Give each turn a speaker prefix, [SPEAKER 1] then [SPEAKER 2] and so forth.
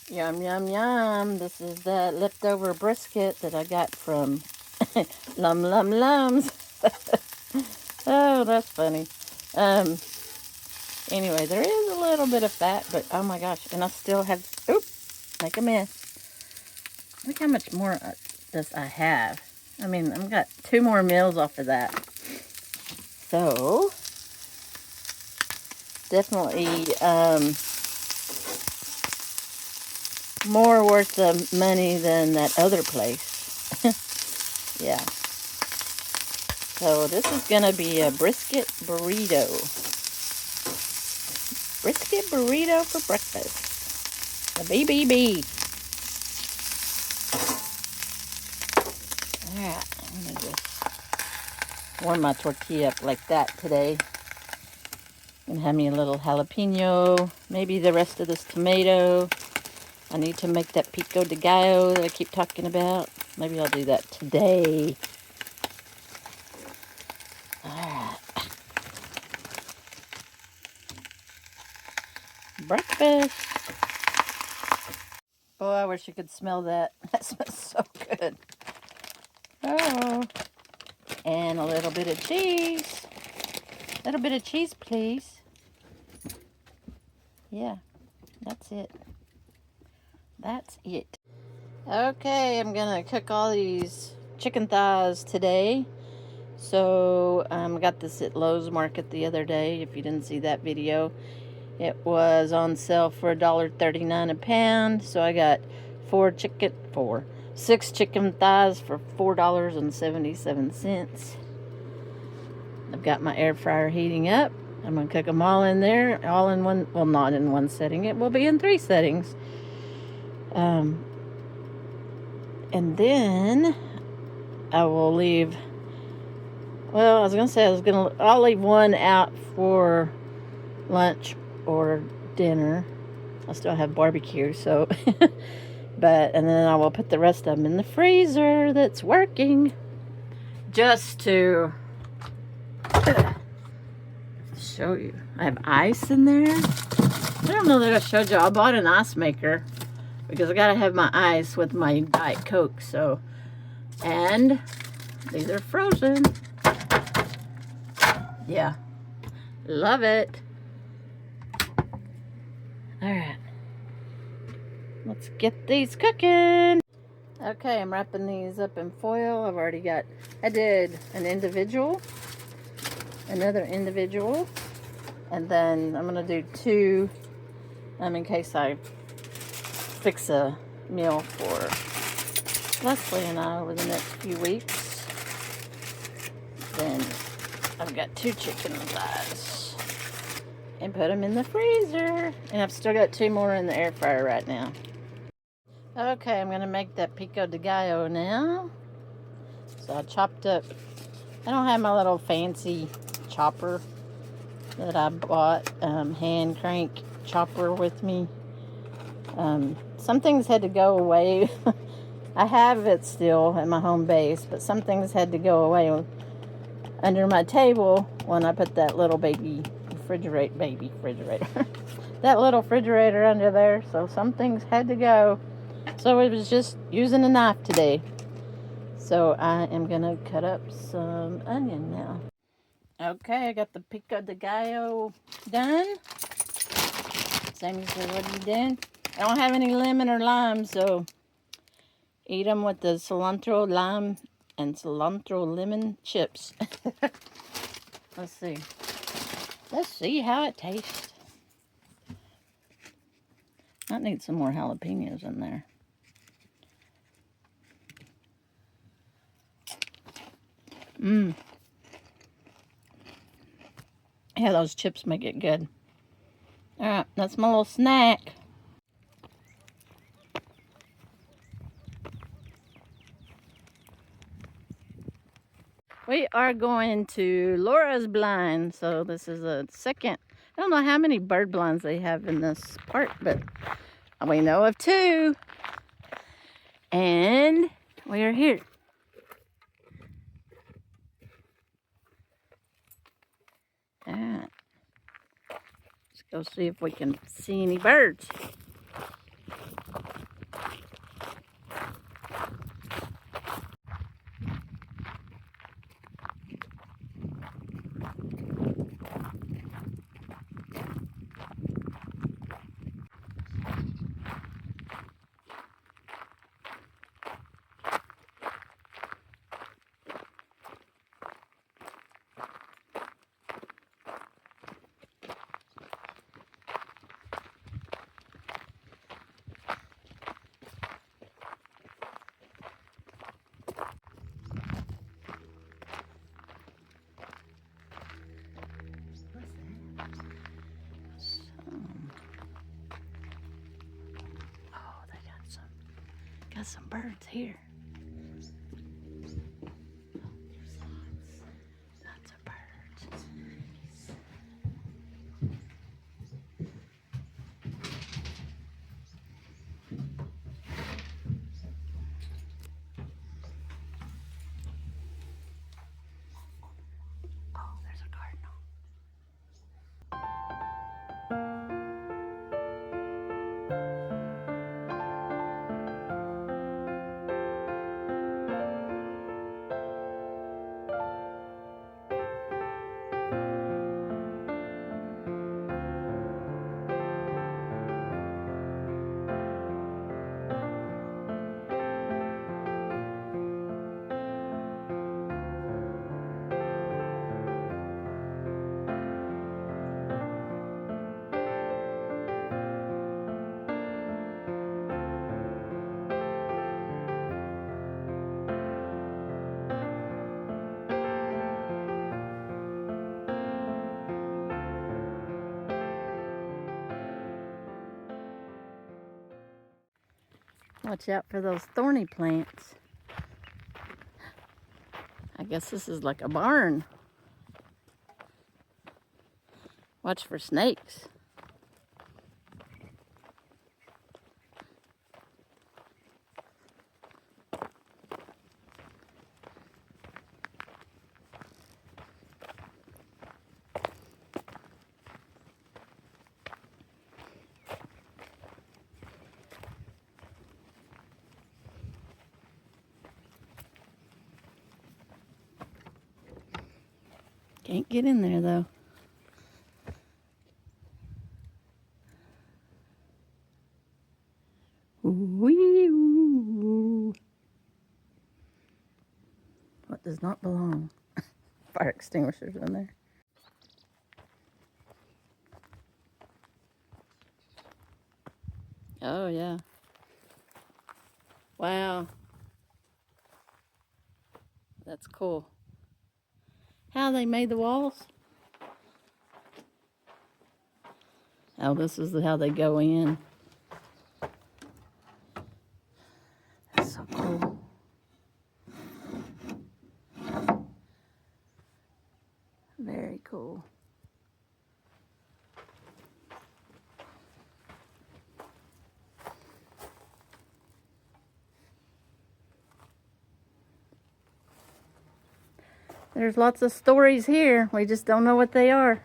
[SPEAKER 1] Yum, yum, yum. This is the leftover brisket that I got from Lum Lum Lums. Oh, that's funny. Anyway, there is a little bit of fat, but oh my gosh. And I still have, make a mess. Look how much more does I have. I mean, I've got 2 more meals off of that. So, definitely more worth the money than that other place. Yeah. So this is going to be a brisket burrito. Brisket burrito for breakfast. The BBB. Alright, I'm going to just warm my tortilla up like that today. And have me a little jalapeno, maybe the rest of this tomato. I need to make that pico de gallo that I keep talking about. Maybe I'll do that today. Alright. Breakfast. Oh, I wish you could smell that. That smells so good. Oh. And a little bit of cheese. A little bit of cheese, please. Yeah, that's it. That's it. Okay, I'm gonna cook all these chicken thighs today. So, I got this at Lowe's Market the other day. If you didn't see that video, it was on sale for $1.39 a pound. So I got 6 chicken thighs for $4.77. I've got my air fryer heating up. I'm gonna cook them all in there, all in one. Well, not in one setting. It will be in 3 settings. And then I will leave. Well, I was gonna say I'll leave one out for lunch or dinner. I still have barbecue, so. And then I will put the rest of them in the freezer that's working, just to show you. I have ice in there. I don't know that I showed you. I bought an ice maker because I gotta have my ice with my Diet Coke. So, and these are frozen. Yeah, love it. All right, let's get these cooking. Okay, I'm wrapping these up in foil. I did an individual, another individual, and then I'm gonna do 2 in case I fix a meal for Leslie and I over the next few weeks. Then I've got 2 chicken thighs and put them in the freezer. And I've still got 2 more in the air fryer right now. Okay, I'm gonna make that pico de gallo now. So I chopped up. I don't have my little fancy chopper that I bought, hand crank chopper with me. Some things had to go away. I have it still at my home base, but some things had to go away under my table when I put that little baby refrigerator. That little refrigerator under there. So some things had to go. So it was just using a knife today. So I am gonna cut up some onion now. Okay, I got the pico de gallo done. Sammy said, "What are you doing?" I don't have any lemon or lime, so eat them with the cilantro, lime, and cilantro lemon chips. Let's see. Let's see how it tastes. I need some more jalapenos in there. Yeah, those chips make it good. Alright, that's my little snack. We are going to Laura's blind. So this is a second. I don't know how many bird blinds they have in this park, but we know of 2. And we are here. Alright. Let's go see if we can see any birds. Got some birds here. Lots of birds. Oh, there's a cardinal. Watch out for those thorny plants. I guess this is like a barn. Watch for snakes. Can't get in there though. Wee-oo. What does not belong? Fire extinguishers in there. Oh yeah. Wow. That's cool. How they made the walls? Oh, this is how they go in. That's so cool. Very cool. There's lots of stories here. We just don't know what they are.